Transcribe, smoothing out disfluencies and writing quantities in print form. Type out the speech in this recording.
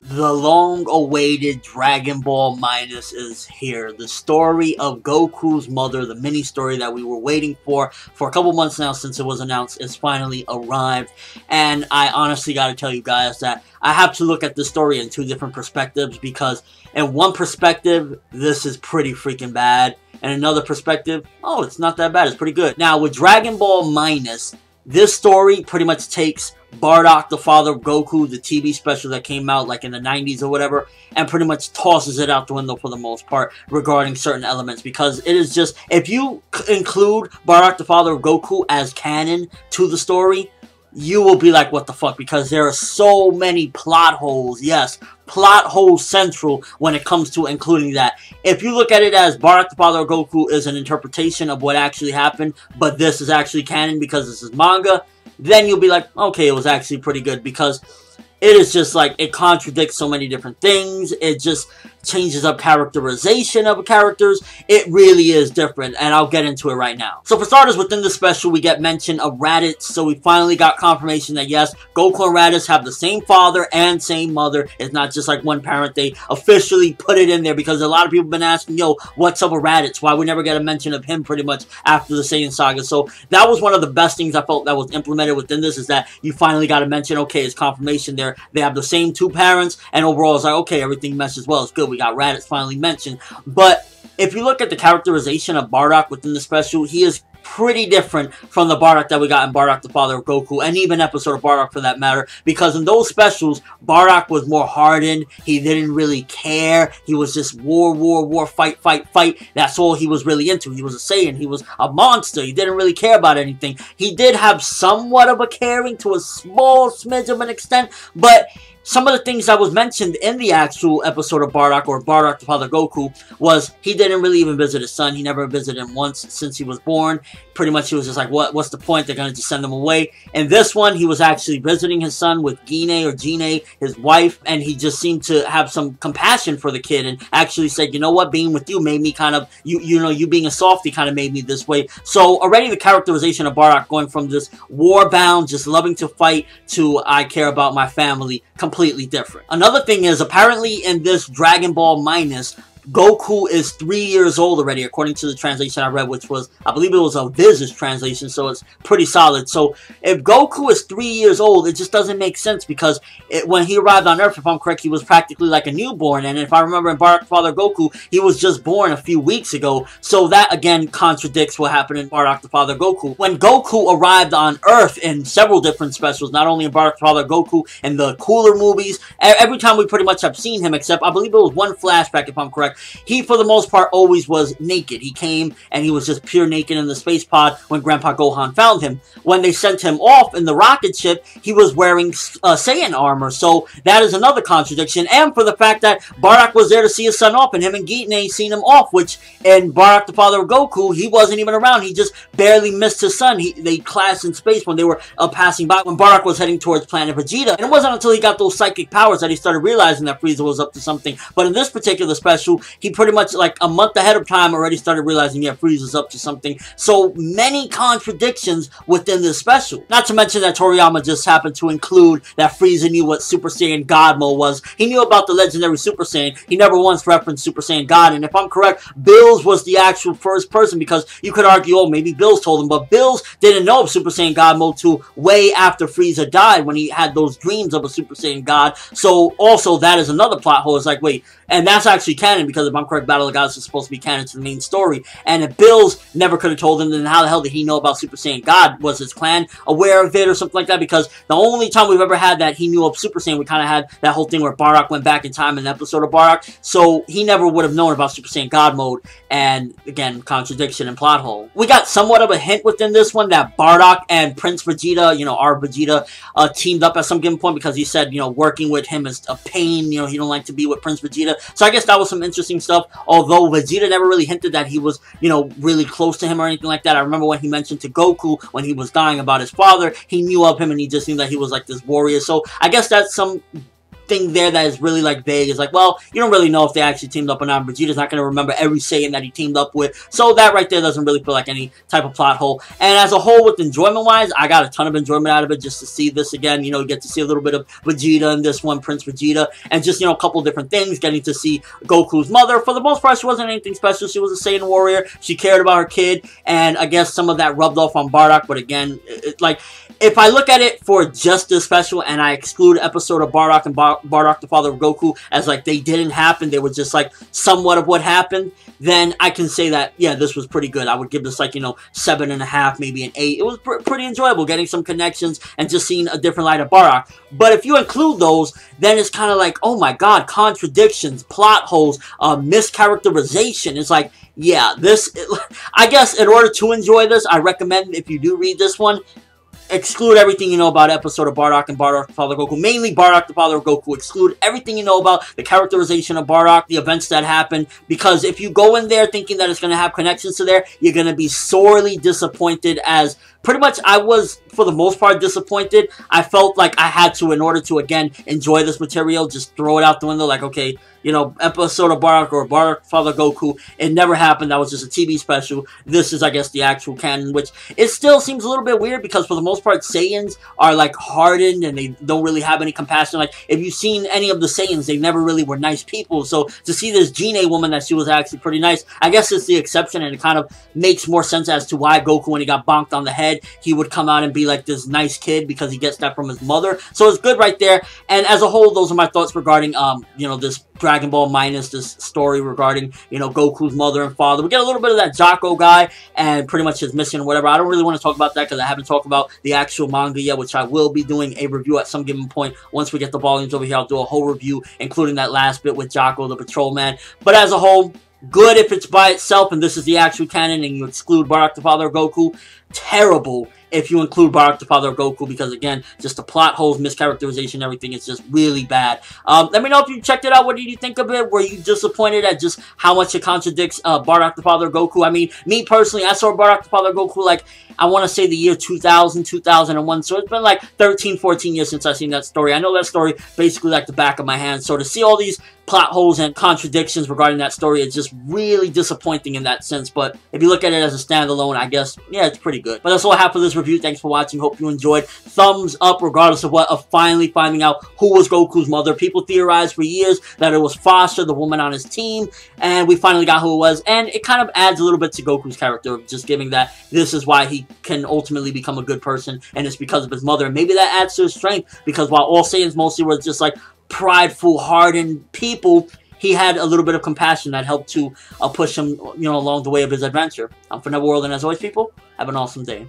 The long-awaited Dragon Ball Minus is here. The story of Goku's mother, the mini-story that we were waiting for a couple months now since it was announced, is finally arrived. And I honestly gotta tell you guys that I have to look at this story in two different perspectives, because in one perspective, this is pretty freaking bad. And another perspective, oh, it's not that bad, it's pretty good. Now, with Dragon Ball Minus, this story pretty much takes Bardock, the father of Goku, the TV special that came out like in the 90s or whatever, and pretty much tosses it out the window for the most part regarding certain elements, because it is just, if you include Bardock, the father of Goku as canon to the story, you will be like, what the fuck, because there are so many plot holes. Yes, plot holes central when it comes to including that. If you look at it as Bardock, the father of Goku is an interpretation of what actually happened, but this is actually canon because this is manga, then you'll be like, okay, it was actually pretty good, because it is just like, it contradicts so many different things. It just changes up characterization of characters. It really is different, and I'll get into it right now. So for starters, within the special, we get mention of Raditz. So we finally got confirmation that yes, Goku and Raditz have the same father and same mother. It's not just like one parent. They officially put it in there, because a lot of people have been asking, yo, what's up with Raditz? Why we never get a mention of him pretty much after the Saiyan saga? So that was one of the best things I felt that was implemented within this, is that you finally got to mention, okay, it's confirmation there. They have the same two parents, and overall it's like, okay, everything meshes well. It's good. We got Raditz finally mentioned. But if you look at the characterization of Bardock within the special, he is pretty different from the Bardock that we got in Bardock, the father of Goku, and even episode of Bardock for that matter, because in those specials, Bardock was more hardened. He didn't really care. He was just war, fight. That's all he was really into. He was a Saiyan. He was a monster. He didn't really care about anything. He did have somewhat of a caring to a small smidge of an extent, but some of the things that was mentioned in the actual episode of Bardock, or Bardock, the father of Goku, was he didn't really even visit his son. He never visited him once since he was born. Pretty much he was just like, what's the point? They're going to just send him away. In this one, he was actually visiting his son with Gine, his wife, and he just seemed to have some compassion for the kid and actually said, you know what, being with you made me kind of, you being a softie kind of made me this way. So already the characterization of Bardock going from this war-bound, just loving to fight, to I care about my family, completely different. Another thing is, apparently in this Dragon Ball Minus, Goku is 3 years old already, according to the translation I read, which was, I believe it was a Viz's translation, so it's pretty solid. So, if Goku is 3 years old, it just doesn't make sense, because when he arrived on Earth, if I'm correct, he was practically like a newborn, and if I remember in Bardock Father Goku, he was just born a few weeks ago, so that, again, contradicts what happened in Bardock the Father Goku. When Goku arrived on Earth in several different specials, not only in Bardock Father Goku, in the cooler movies, every time we pretty much have seen him, except, I believe it was one flashback, if I'm correct, he, for the most part, always was naked. He came, and he was just pure naked in the space pod when Grandpa Gohan found him. When they sent him off in the rocket ship, he was wearing Saiyan armor, so that is another contradiction. And for the fact that Bardock was there to see his son off, and him and Gine seen him off, which in Bardock, the father of Goku, he wasn't even around. He just barely missed his son. They clashed in space when they were passing by, when Bardock was heading towards planet Vegeta. And it wasn't until he got those psychic powers that he started realizing that Frieza was up to something. But in this particular special, he pretty much like a month ahead of time already started realizing, yeah, Frieza's up to something. So many contradictions within this special. Not to mention that Toriyama just happened to include that Frieza knew what Super Saiyan God mode was. He knew about the legendary Super Saiyan. He never once referenced Super Saiyan God. And if I'm correct, Bills was the actual first person, because you could argue, oh, maybe Bills told him, but Bills didn't know of Super Saiyan God mode till way after Frieza died, when he had those dreams of a Super Saiyan God. So also that is another plot hole. It's like, wait, and that's actually canon, because if I'm correct, Battle of the Gods is supposed to be canon to the main story. And if Bills never could have told him, then how the hell did he know about Super Saiyan God? Was his clan aware of it or something like that? Because the only time we've ever had that he knew of Super Saiyan, we kind of had that whole thing where Bardock went back in time in an episode of Bardock. So he never would have known about Super Saiyan God mode. And again, contradiction and plot hole. We got somewhat of a hint within this one that Bardock and Prince Vegeta, our Vegeta, teamed up at some given point, because he said, working with him is a pain. He don't like to be with Prince Vegeta. So I guess that was some interesting stuff. Although Vegeta never really hinted that he was, really close to him or anything like that. I remember when he mentioned to Goku when he was dying about his father, he knew of him and he just seemed that he was like this warrior. So I guess that's some thing there that is really like vague. Is like, well, you don't really know if they actually teamed up or not. Vegeta's not going to remember every Saiyan that he teamed up with, so that right there doesn't really feel like any type of plot hole. And as a whole, with enjoyment wise, I got a ton of enjoyment out of it just to see this again. You know, you get to see a little bit of Vegeta in this one, Prince Vegeta, and just, you know, a couple different things. Getting to see Goku's mother. For the most part, she wasn't anything special. She was a Saiyan warrior. She cared about her kid, and I guess some of that rubbed off on Bardock. But again, like, if I look at it for just this special and I exclude episode of Bardock and Bardock the father of Goku as like they didn't happen, they were just like somewhat of what happened, then I can say that, yeah, this was pretty good. I would give this like, you know, 7.5, maybe an 8. It was pretty enjoyable, getting some connections and just seeing a different light of Bardock. But if you include those, then it's kind of like, oh my god, contradictions, plot holes, mischaracterization. It's like, yeah, this, I guess in order to enjoy this, I recommend, if you do read this one, exclude everything you know about episode of Bardock and Bardock the father of Goku. Mainly Bardock the father of Goku. Exclude everything you know about the characterization of Bardock, the events that happened. Because if you go in there thinking that it's going to have connections to there, you're going to be sorely disappointed, as pretty much I was, for the most part, disappointed. I felt like I had to, in order to, again, enjoy this material, just throw it out the window. Like, okay, you know, episode of Bardock or Bardock Father Goku, it never happened. That was just a TV special. This is, I guess, the actual canon, which it still seems a little bit weird because for the most part, Saiyans are, like, hardened and they don't really have any compassion. Like, if you've seen any of the Saiyans, they never really were nice people. So, to see this Gine woman that she was actually pretty nice, I guess it's the exception, and it kind of makes more sense as to why Goku, when he got bonked on the head, he would come out and be like this nice kid because he gets that from his mother. So, it's good right there. And as a whole, those are my thoughts regarding, you know, this Dragon Ball minus this story regarding, you know, Goku's mother and father. We get a little bit of that Jocko guy and pretty much his mission or whatever. I don't really want to talk about that because I haven't talked about the actual manga yet, which I will be doing a review at some given point. Once we get the volumes over here, I'll do a whole review, including that last bit with Jocko, the patrolman. But as a whole, good if it's by itself and this is the actual canon and you exclude Bardock the father of Goku. Terrible if you include Bardock the father of Goku, because again, just the plot holes, mischaracterization, everything is just really bad. Let me know if you checked it out. What did you think of it? Were you disappointed at just how much it contradicts Bardock the father of Goku? I mean, me personally, I saw Bardock the father of Goku like, I want to say the year 2000, 2001. So it's been like 13, 14 years since I've seen that story. I know that story basically like the back of my hand. So to see all these plot holes and contradictions regarding that story, it's just really disappointing in that sense. But if you look at it as a standalone, I guess, yeah, it's pretty good. But that's all I have for this review. Thanks for watching. Hope you enjoyed. Thumbs up regardless of what, of finally finding out who was Goku's mother. People theorized for years that it was Foster, the woman on his team, and we finally got who it was. And it kind of adds a little bit to Goku's character, just giving that this is why he can ultimately become a good person, and it's because of his mother. And maybe that adds to his strength, because while all Saiyans mostly were just like prideful, hardened people, he had a little bit of compassion that helped to push him, you know, along the way of his adventure. I'm ForneverWorld, and as always, people, have an awesome day.